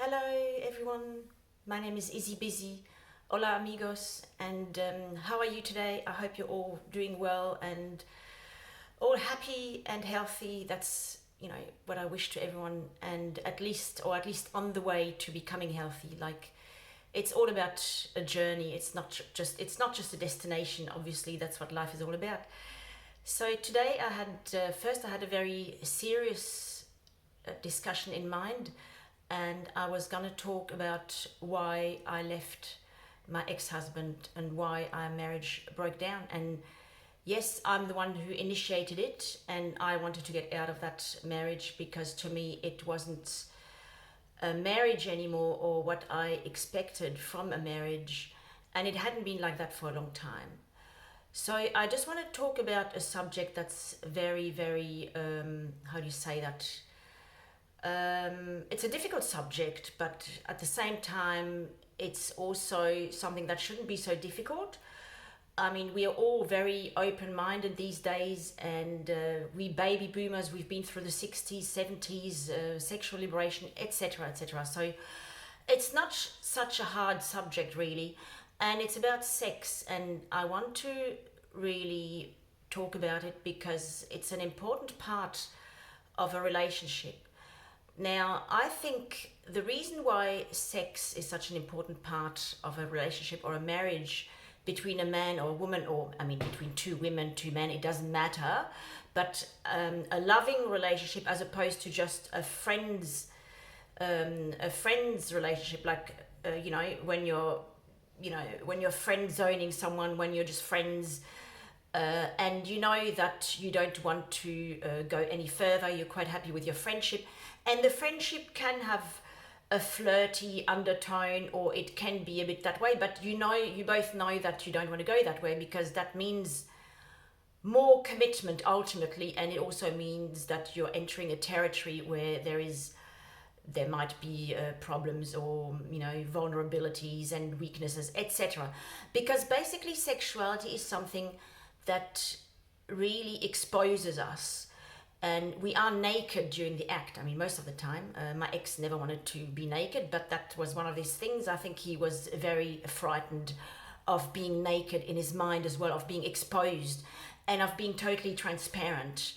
Hello everyone, my name is Izzy Busy. Hola amigos, and how are you today? I hope you're all doing well and all happy and healthy. That's what I wish to everyone, and at least on the way to becoming healthy. Like, it's all about a journey. It's not just a destination. Obviously, that's what life is all about. So today I had a very serious discussion in mind, and I was gonna talk about why I left my ex-husband and why our marriage broke down. And yes, I'm the one who initiated it, and I wanted to get out of that marriage because to me it wasn't a marriage anymore, or what I expected from a marriage, and it hadn't been like that for a long time. So I just want to talk about a subject that's very, very, how do you say that? It's a difficult subject, but at the same time, it's also something that shouldn't be so difficult. I mean, we are all very open-minded these days, and we baby boomers, we've been through the 60s, 70s, sexual liberation, etc., etc. So it's not such a hard subject, really, and it's about sex, and I want to really talk about it because it's an important part of a relationship. Now, I think the reason why sex is such an important part of a relationship or a marriage between a man or a woman, or I mean, between two women, two men, it doesn't matter, but a loving relationship as opposed to just a friend's relationship, like when you're friend zoning someone, when you're just friends, and you know that you don't want to go any further, you're quite happy with your friendship, and the friendship can have a flirty undertone, or it can be a bit that way, but you both know that you don't want to go that way, because that means more commitment ultimately, and it also means that you're entering a territory where there might be problems, or vulnerabilities and weaknesses, etc. Because basically sexuality is something that really exposes us, and we are naked during the act. I mean, most of the time. My ex never wanted to be naked, but that was one of these things. I think he was very frightened of being naked in his mind as well, of being exposed, and of being totally transparent.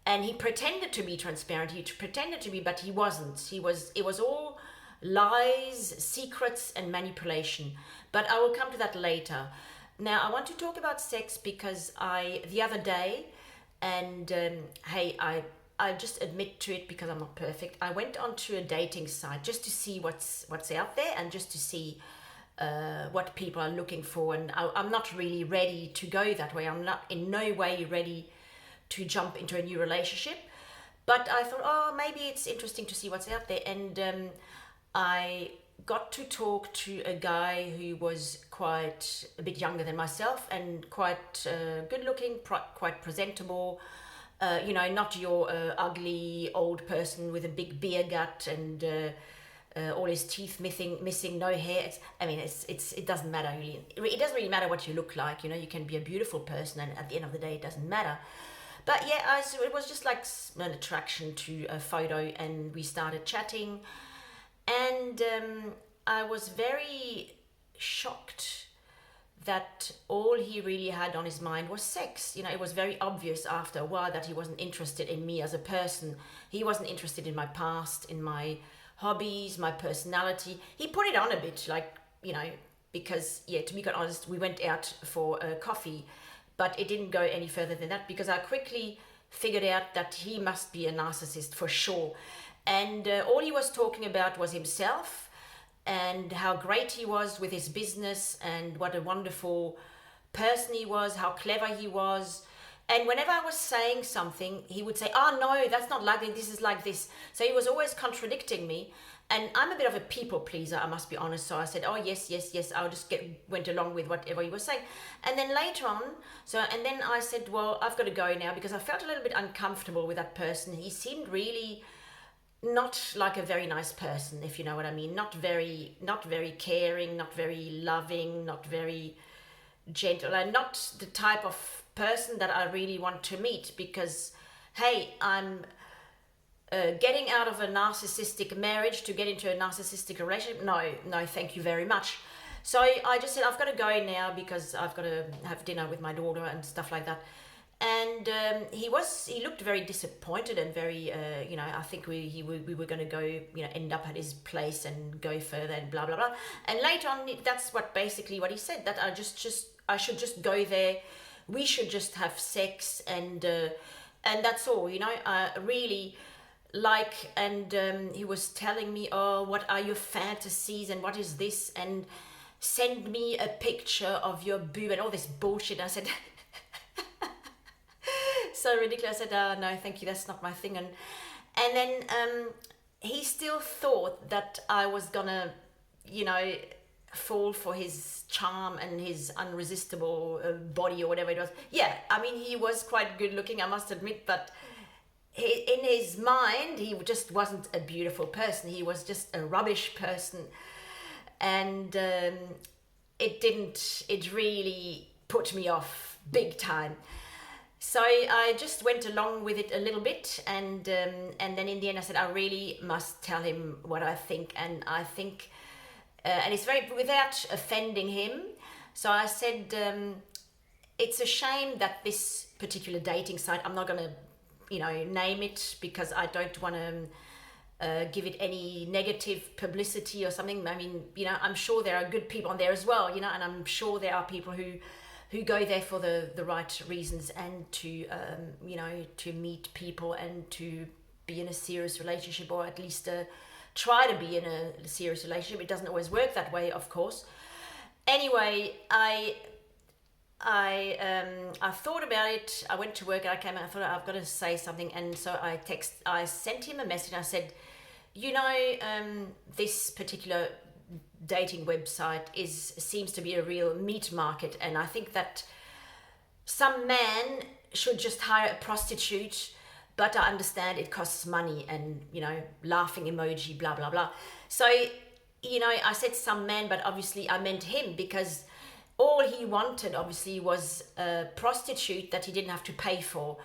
And he pretended to be transparent. He pretended to be, but he wasn't. It was all lies, secrets, and manipulation. But I will come to that later. Now, I want to talk about sex because the other day, and hey, I just admit to it because I'm not perfect. I went onto a dating site just to see what's out there, and just to see what people are looking for. And I'm not really ready to go that way. I'm not in no way ready to jump into a new relationship. But I thought, oh, maybe it's interesting to see what's out there. And I got to talk to a guy who was quite a bit younger than myself, and quite good looking, quite presentable. Not your ugly old person with a big beer gut and all his teeth missing, no hair. It doesn't matter really. It doesn't really matter what you look like. You can be a beautiful person, and at the end of the day, it doesn't matter. But yeah, so it was just like an attraction to a photo, and we started chatting, and I was very shocked that all he really had on his mind was sex. It was very obvious after a while that he wasn't interested in me as a person. He wasn't interested in my past, in my hobbies, my personality. He put it on a bit, because, yeah, to be quite honest, we went out for a coffee, but it didn't go any further than that, because I quickly figured out that he must be a narcissist for sure. And all he was talking about was himself, and how great he was with his business, and what a wonderful person he was, how clever he was. And whenever I was saying something, he would say, oh no, that's not like this is like this. So he was always contradicting me. And I'm a bit of a people pleaser, I must be honest. So I said, oh yes, yes, yes. I'll just went along with whatever he was saying. And then later on, and then I said, well, I've got to go now, because I felt a little bit uncomfortable with that person. He seemed really not like a very nice person, if you know what I mean. Not very caring, not very loving, not very gentle, and not the type of person that I really want to meet, because hey, getting out of a narcissistic marriage to get into a narcissistic relationship, no, thank you very much. So I just said, I've got to go now because I've got to have dinner with my daughter and stuff like that. And he looked very disappointed and very, I think we were going to go, end up at his place and go further and blah, blah, blah. And later on, that's basically what he said, that I should just go there. We should just have sex and that's all, really and he was telling me, oh, what are your fantasies and what is this? And send me a picture of your boob and all this bullshit. I said, so ridiculous. I said, no, thank you, that's not my thing. And then he still thought that I was gonna, fall for his charm and his unresistible body or whatever it was. Yeah, I mean, he was quite good looking, I must admit, but in his mind, he just wasn't a beautiful person. He was just a rubbish person. And it really put me off big time. So I just went along with it a little bit, and then in the end I said, I really must tell him what I think, and I think, and it's very, without offending him. So I said, it's a shame that this particular dating site, I'm not going to, name it because I don't want to give it any negative publicity or something. I mean, I'm sure there are good people on there as well, and I'm sure there are people who go there for the right reasons and to, to meet people and to be in a serious relationship, or at least try to be in a serious relationship. It doesn't always work that way, of course. Anyway, I thought about it. I went to work and I came out. I thought, I've got to say something, and so I sent him a message. I said, this particular dating website seems to be a real meat market, and I think that some man should just hire a prostitute, but I understand it costs money, and laughing emoji, blah blah blah. So I said some man, but obviously I meant him, because all he wanted obviously was a prostitute that he didn't have to pay for.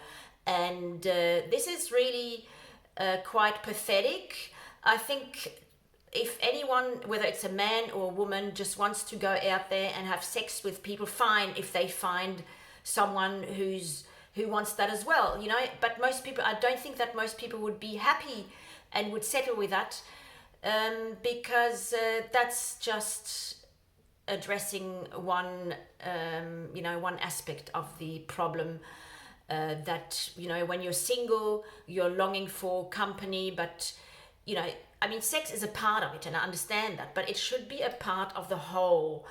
And this is really quite pathetic. I think if anyone, whether it's a man or a woman, just wants to go out there and have sex with people, fine, if they find someone who wants that as well, but most people, I don't think that most people would be happy and would settle with that, because that's just addressing one aspect of the problem, that when you're single, you're longing for company, but sex is a part of it, and I understand that, but it should be a part of the whole.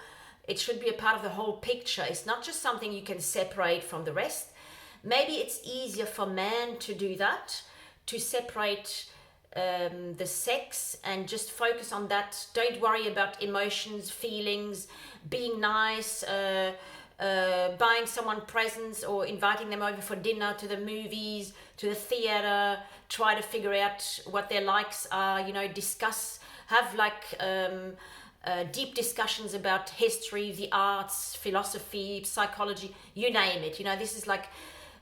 It should be a part of the whole picture. It's not just something you can separate from the rest. Maybe it's easier for men to do that, to separate the sex and just focus on that. Don't worry about emotions, feelings, being nice, buying someone presents or inviting them over for dinner, to the movies, to the theater. Try to figure out what their likes are, discuss, have deep discussions about history, the arts, philosophy, psychology, you name it.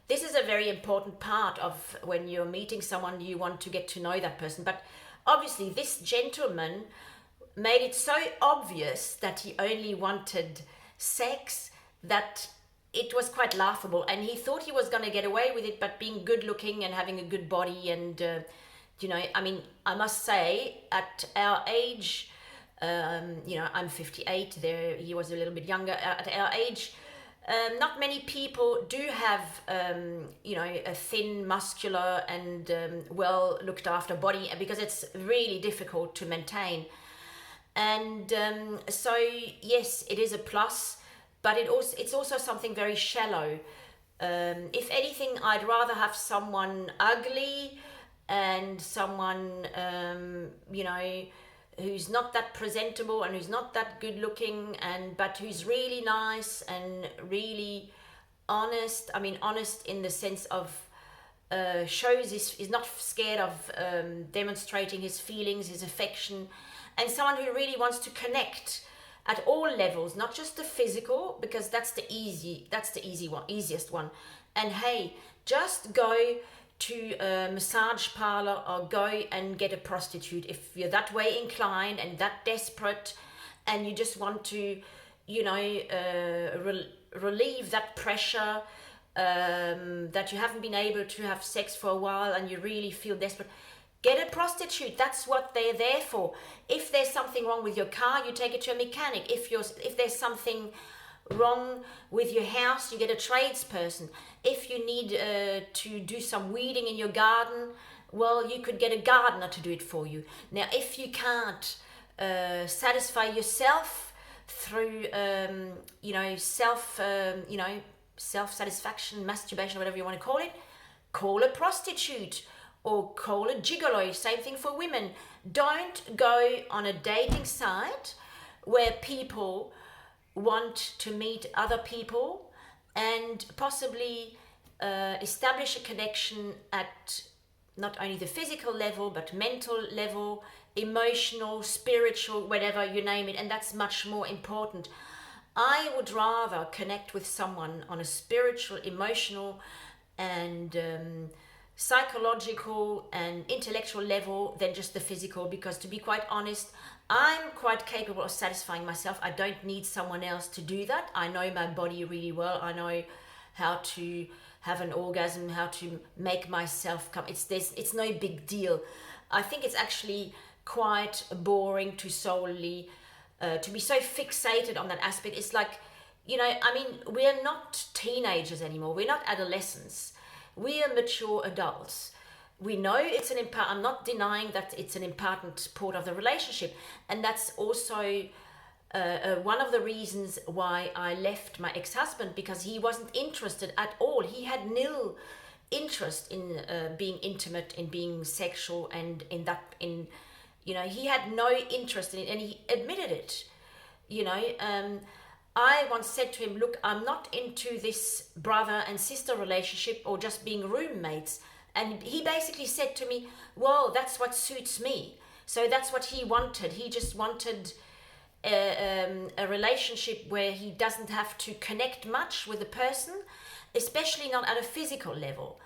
This is a very important part of when you're meeting someone, you want to get to know that person. But obviously this gentleman made it so obvious that he only wanted sex that it was quite laughable, and he thought he was going to get away with it, but being good looking and having a good body, and I must say, at our age, I'm 58, he was a little bit younger. At our age, not many people do have a thin, muscular and well looked after body, because it's really difficult to maintain. And so yes, it is a plus, but it's also something very shallow. If anything, I'd rather have someone ugly and someone who's not that presentable and who's not that good looking, but who's really nice and really honest. I mean, honest in the sense of shows is not scared of demonstrating his feelings, his affection, and someone who really wants to connect at all levels, not just the physical, because that's the easiest one. And hey, just go to a massage parlor or go and get a prostitute if you're that way inclined and that desperate, and you just want to, relieve that pressure, that you haven't been able to have sex for a while and you really feel desperate. Get a prostitute. That's what they're there for. If there's something wrong with your car, you take it to a mechanic. If there's something wrong with your house, you get a tradesperson. If you need to do some weeding in your garden, well, you could get a gardener to do it for you. Now, if you can't satisfy yourself through, self-satisfaction, masturbation, whatever you want to call it, call a prostitute or call a gigolo. Same thing for women. Don't go on a dating site where people want to meet other people and possibly establish a connection at not only the physical level but mental level, emotional, spiritual, whatever you name it, and that's much more important. I would rather connect with someone on a spiritual, emotional and psychological and intellectual level than just the physical, because to be quite honest, I'm quite capable of satisfying myself. I don't need someone else to do that. I know my body really well. I know how to have an orgasm, how to make myself come. It's no big deal. I think it's actually quite boring to solely to be so fixated on that aspect. It's like, we're not teenagers anymore. We're not adolescents. We are mature adults. We know it's I'm not denying that it's an important part of the relationship. And that's also one of the reasons why I left my ex-husband, because he wasn't interested at all. He had nil interest in being intimate, in being sexual, and he had no interest in it, and he admitted it. I once said to him, look, I'm not into this brother and sister relationship or just being roommates. And he basically said to me, well, that's what suits me. So that's what he wanted. He just wanted a relationship where he doesn't have to connect much with the person, especially not at a physical level.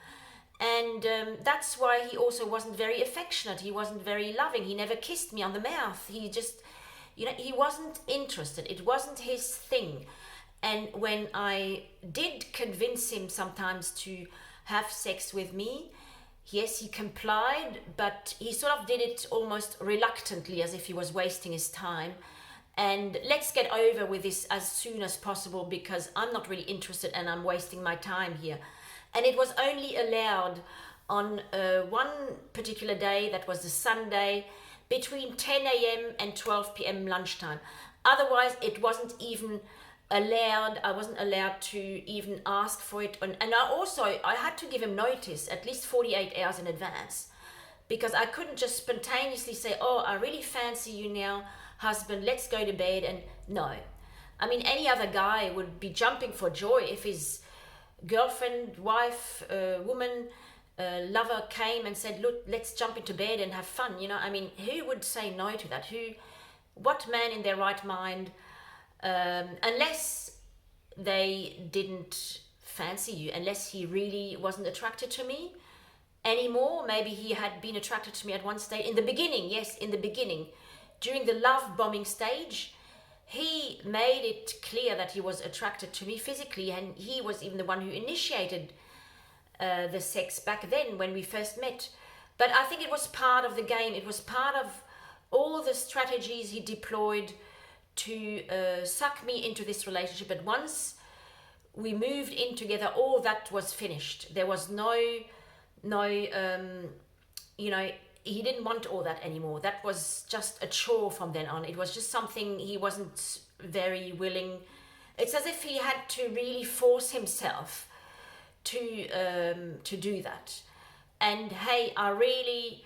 And that's why he also wasn't very affectionate. He wasn't very loving. He never kissed me on the mouth. He just... he wasn't interested. It wasn't his thing. And when I did convince him sometimes to have sex with me, yes, he complied, but he sort of did it almost reluctantly, as if he was wasting his time. And let's get over with this as soon as possible, because I'm not really interested and I'm wasting my time here. And it was only allowed on one particular day, that was the Sunday, between 10 a.m. and 12 p.m. lunchtime. Otherwise, it wasn't even allowed. I wasn't allowed to even ask for it. And I had to give him notice at least 48 hours in advance, because I couldn't just spontaneously say, oh, I really fancy you now, husband, let's go to bed. And no. I mean, any other guy would be jumping for joy if his girlfriend, wife, woman, lover came and said, look, let's jump into bed and have fun. Who would say no to that? What man in their right mind, unless they didn't fancy you, unless he really wasn't attracted to me anymore. Maybe he had been attracted to me at one stage in the beginning. Yes, in the beginning, during the love bombing stage, he made it clear that he was attracted to me physically, and he was even the one who initiated the sex back then when we first met. But I think it was part of the game. It was part of all the strategies he deployed to suck me into this relationship. But once we moved in together, all that was finished. There was no, he didn't want all that anymore. That was just a chore from then on. It was just something he wasn't very willing. It's as if he had to really force himself to do that. And hey, I really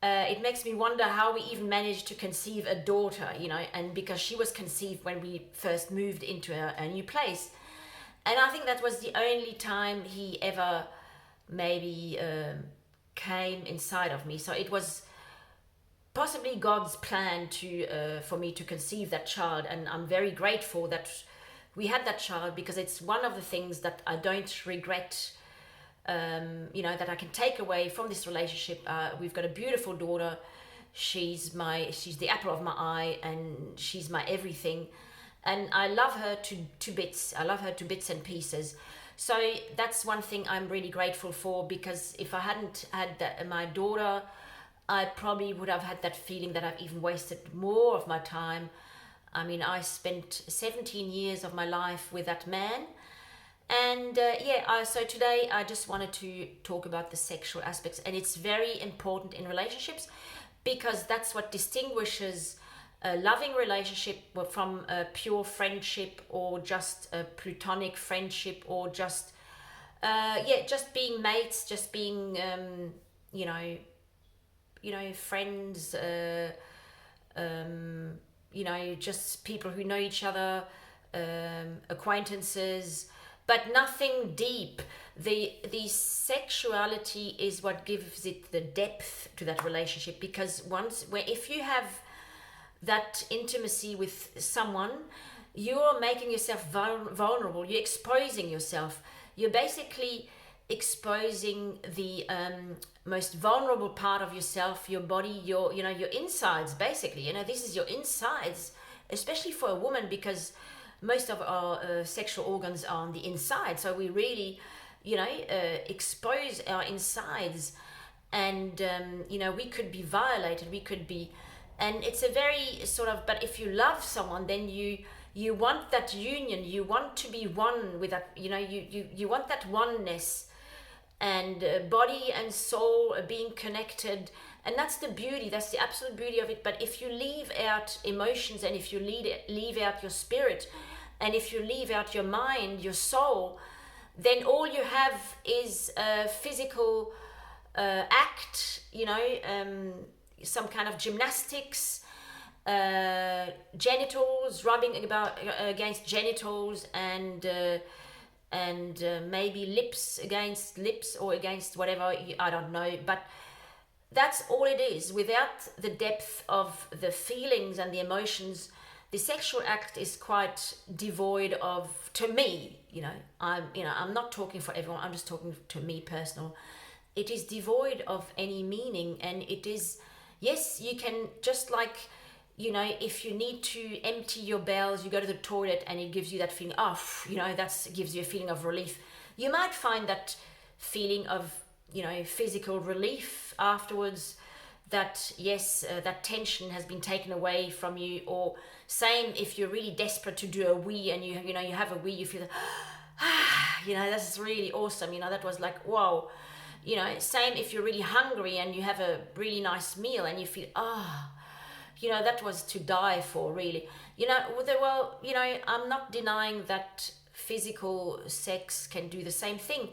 it makes me wonder how we even managed to conceive a daughter, and because she was conceived when we first moved into a new place. And I think that was the only time he ever maybe came inside of me. So it was possibly God's plan for me to conceive that child, and I'm very grateful that we had that child, because it's one of the things that I don't regret that I can take away from this relationship. We've got a beautiful daughter. She's the apple of my eye, and she's my everything. And I love her to bits. I love her to bits and pieces. So that's one thing I'm really grateful for, because if I hadn't had my daughter, I probably would have had that feeling that I've even wasted more of my time. I mean, I spent 17 years of my life with that man. And so today I just wanted to talk about the sexual aspects, and it's very important in relationships, because that's what distinguishes a loving relationship from a pure friendship, or just a platonic friendship, or just just being mates, just being friends, just people who know each other, acquaintances, but nothing deep. The sexuality is what gives it the depth to that relationship, because if you have that intimacy with someone, you're making yourself vulnerable. You're exposing yourself. You're basically exposing the most vulnerable part of yourself, your body, your insides. Basically, this is your insides, especially for a woman, because most of our sexual organs are on the inside. So we really, expose our insides, and we could be violated. We could be, and it's a very sort of. But if you love someone, then you want that union. You want to be one with that. You want that oneness, and body and soul being connected. And that's the beauty. That's the absolute beauty of it. But if you leave out emotions, and if you leave out your spirit, and if you leave out your mind, your soul, then all you have is a physical act, some kind of gymnastics, genitals, rubbing about against genitals, and maybe lips against lips, or against whatever, I don't know. But that's all it is. Without the depth of the feelings and the emotions, the sexual act is quite devoid of, to me, I'm not talking for everyone, I'm just talking to me personal. It is devoid of any meaning, and it is, yes, you can, just like, if you need to empty your bowels, you go to the toilet, and it gives you that feeling, that gives you a feeling of relief. You might find that feeling of, physical relief afterwards, that yes, that tension has been taken away from you. Or same if you're really desperate to do a wee, and you have a wee, you feel that's really awesome. That was like, wow. Same if you're really hungry and you have a really nice meal, and you feel that was to die for, really. I'm not denying that physical sex can do the same thing,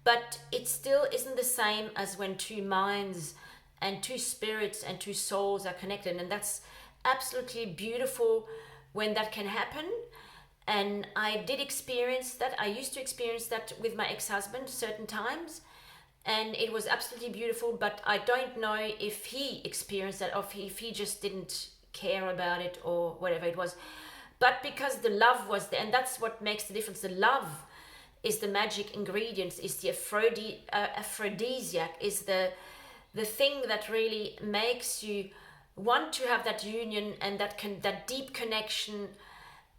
but it still isn't the same as when two minds and two spirits and two souls are connected. And that's absolutely beautiful when that can happen. And I did experience that. I used to experience that with my ex-husband certain times, and it was absolutely beautiful. But I don't know if he experienced that, or if he just didn't care about it, or whatever it was. But because the love was there, and that's what makes the difference. The love is the magic ingredient, is the aphrodisiac, is the thing that really makes you want to have that union, and that deep connection,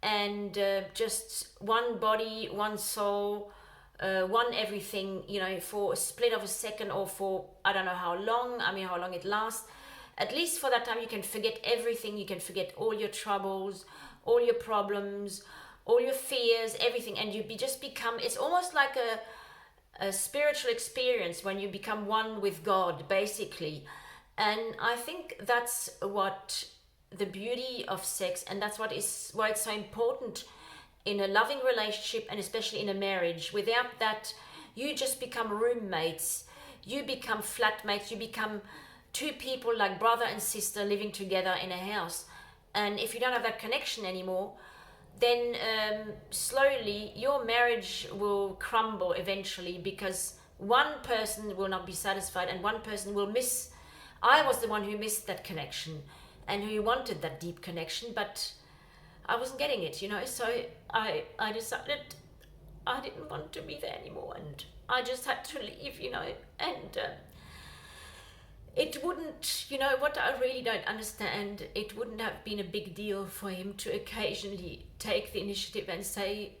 and just one body, one soul, one everything, for a split of a second, or for I don't know how long. How long it lasts. At least for that time, you can forget everything. You can forget all your troubles, all your problems, all your fears, everything, and you just become. It's almost like a spiritual experience when you become one with God, basically. And I think that's what the beauty of sex, and that's why it's so important in a loving relationship, and especially in a marriage. Without that, you just become roommates, you become flatmates, you become two people like brother and sister living together in a house. And if you don't have that connection anymore, then slowly your marriage will crumble eventually, because one person will not be satisfied, and one person will miss. I was the one who missed that connection, and who wanted that deep connection, but I wasn't getting it, So I decided I didn't want to be there anymore, and I just had to leave, and it wouldn't, what I really don't understand, it wouldn't have been a big deal for him to occasionally take the initiative and say,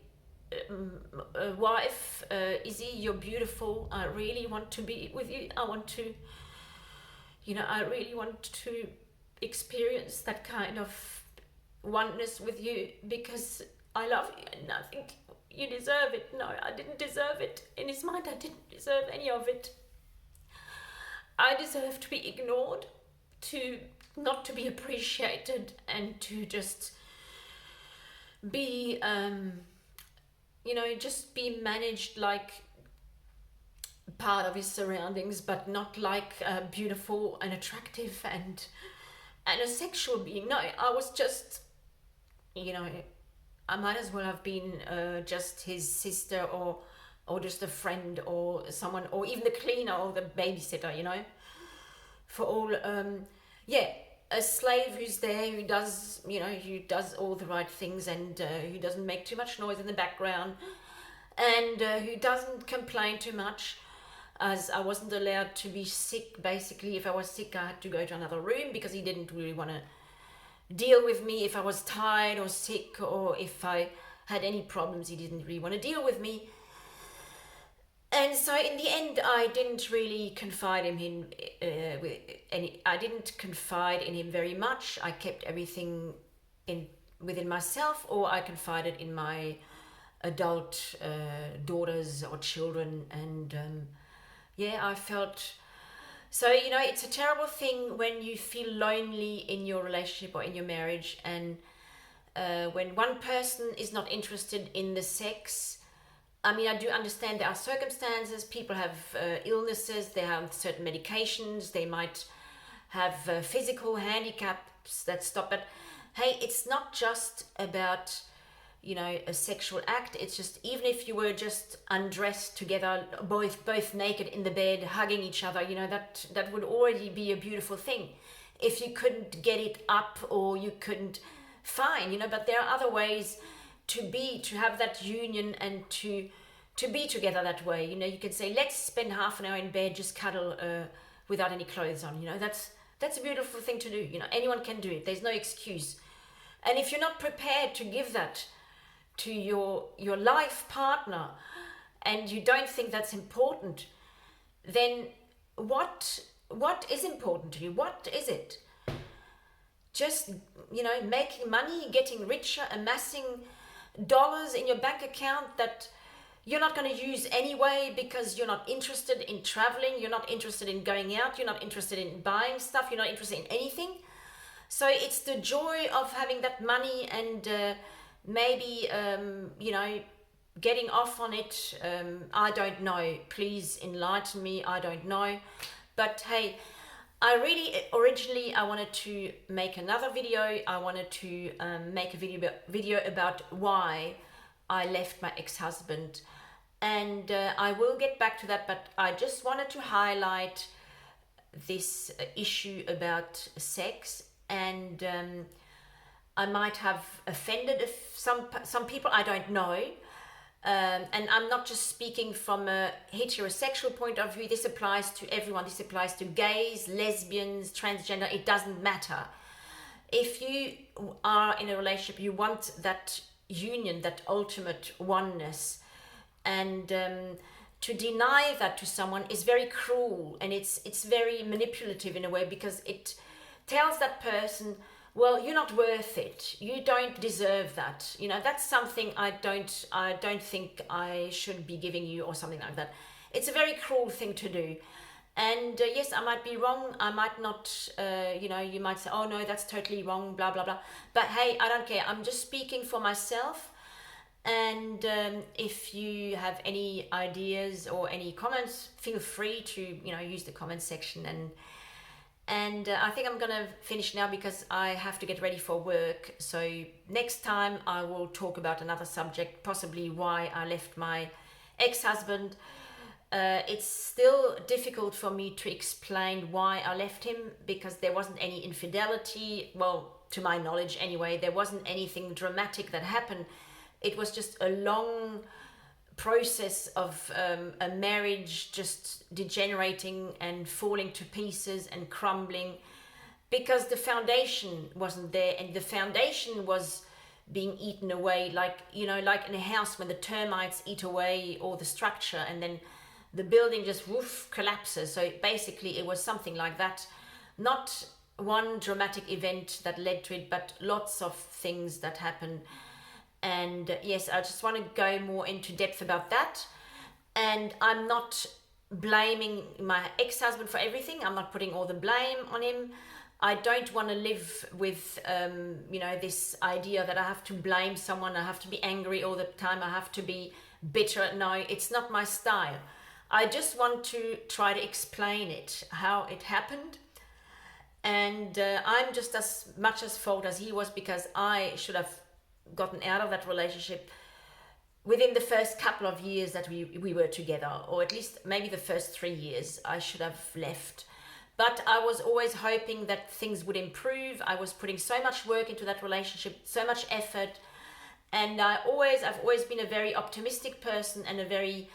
wife, Izzy, you're beautiful, I really want to be with you, I want to, I really want to experience that kind of oneness with you because I love you and I think you deserve it. No, I didn't deserve it. In his mind, I didn't deserve any of it. I deserve to be ignored, to not to be appreciated, and to just be, just be managed like part of his surroundings, but not like beautiful and attractive and a sexual being. No, I was just, I might as well have been just his sister or just a friend or someone, or even the cleaner or the babysitter, for all, a slave who's there, who does, who does all the right things and who doesn't make too much noise in the background and who doesn't complain too much, as I wasn't allowed to be sick. Basically, if I was sick, I had to go to another room because he didn't really want to deal with me. If I was tired or sick or if I had any problems, he didn't really want to deal with me. And so in the end, I didn't really confide in him I didn't confide in him very much. I kept everything within myself, or I confided in my adult daughters or children. And I felt so, it's a terrible thing when you feel lonely in your relationship or in your marriage, and when one person is not interested in the sex. I mean, I do understand there are circumstances, people have illnesses, they have certain medications, they might have physical handicaps that stop it. Hey, it's not just about, a sexual act. It's just, even if you were just undressed together, both naked in the bed, hugging each other, that would already be a beautiful thing. If you couldn't get it up or you couldn't, fine, but there are other ways to have that union and to be together that way. You can say, let's spend half an hour in bed, just cuddle without any clothes on. That's a beautiful thing to do. Anyone can do it. There's no excuse. And if you're not prepared to give that to your life partner and you don't think that's important, then what is important to you? What is it? Just, making money, getting richer, amassing dollars in your bank account that you're not going to use anyway because you're not interested in traveling, you're not interested in going out, you're not interested in buying stuff, you're not interested in anything. So it's the joy of having that money and maybe, getting off on it. I don't know. Please enlighten me. I don't know. But hey, originally I wanted to make another video. I wanted to make a video about why I left my ex-husband, and I will get back to that, but I just wanted to highlight this issue about sex, and I might have offended some people, I don't know. And I'm not just speaking from a heterosexual point of view. This applies to everyone. This applies to gays, lesbians, transgender. It doesn't matter. If you are in a relationship, you want that union, that ultimate oneness. And to deny that to someone is very cruel, and it's very manipulative in a way, because it tells that person, well, you're not worth it. You don't deserve that. That's something I don't think I should be giving you, or something like that. It's a very cruel thing to do. And yes, I might be wrong. I might not, you might say, oh no, that's totally wrong, blah, blah, blah. But hey, I don't care. I'm just speaking for myself. And if you have any ideas or any comments, feel free to, use the comment section. And I think I'm going to finish now because I have to get ready for work. So next time I will talk about another subject, possibly why I left my ex-husband. It's still difficult for me to explain why I left him, because there wasn't any infidelity. Well, to my knowledge anyway, there wasn't anything dramatic that happened. It was just a long process of a marriage just degenerating and falling to pieces and crumbling, because the foundation wasn't there, and the foundation was being eaten away, like, you know, like in a house when the termites eat away all the structure, and then the building just woof collapses. So basically it was something like that. Not one dramatic event that led to it, but lots of things that happened. And yes, I just want to go more into depth about that. And I'm not blaming my ex-husband for everything. I'm not putting all the blame on him. I don't want to live with, you know, this idea that I have to blame someone, I have to be angry all the time, I have to be bitter. No, it's not my style. I just want to try to explain it, how it happened. And I'm just as much as fault as he was, because I should have gotten out of that relationship within the first couple of years that we were together, or at least maybe the first 3 years. I should have left. But I was always hoping that things would improve. I was putting so much work into that relationship, so much effort. And I've always been a very optimistic person, and a very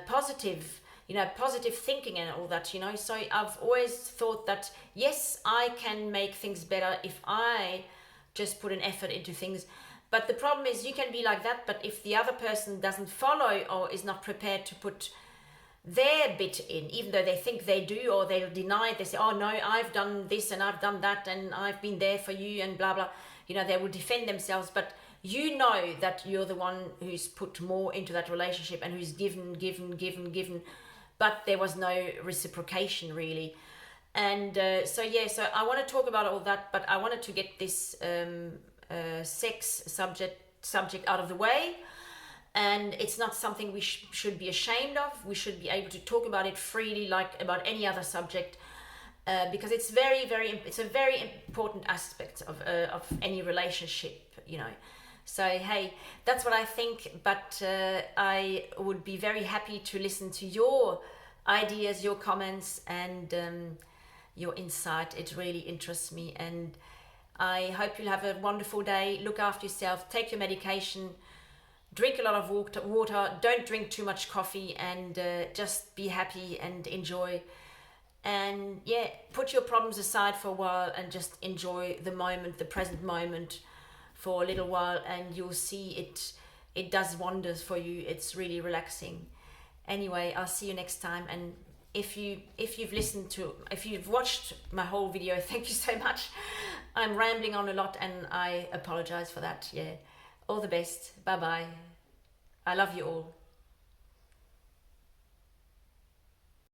positive, you know, positive thinking and all that, you know. So I've always thought that, yes, I can make things better if I just put an effort into things. But the problem is, you can be like that, but if the other person doesn't follow or is not prepared to put their bit in, even though they think they do, or they'll deny it, they say, oh no, I've done this and I've done that and I've been there for you and blah blah, you know, they will defend themselves. But you know that you're the one who's put more into that relationship and who's given, but there was no reciprocation really. And so I want to talk about all that, but I wanted to get this sex subject out of the way. And it's not something we should be ashamed of. We should be able to talk about it freely, like about any other subject, because it's it's a very important aspect of any relationship, you know. So hey, that's what I think. But I would be very happy to listen to your ideas, your comments, and your insight. It really interests me, and I hope you'll have a wonderful day. Look after yourself. Take your medication. Drink a lot of water, don't drink too much coffee, and just be happy and enjoy. And yeah, put your problems aside for a while and just enjoy the moment, the present moment, for a little while, and you'll see it does wonders for you. It's really relaxing. Anyway, I'll see you next time. And if you've watched my whole video, thank you so much. I'm rambling on a lot, and I apologize for that. Yeah. All the best. Bye bye. I love you all.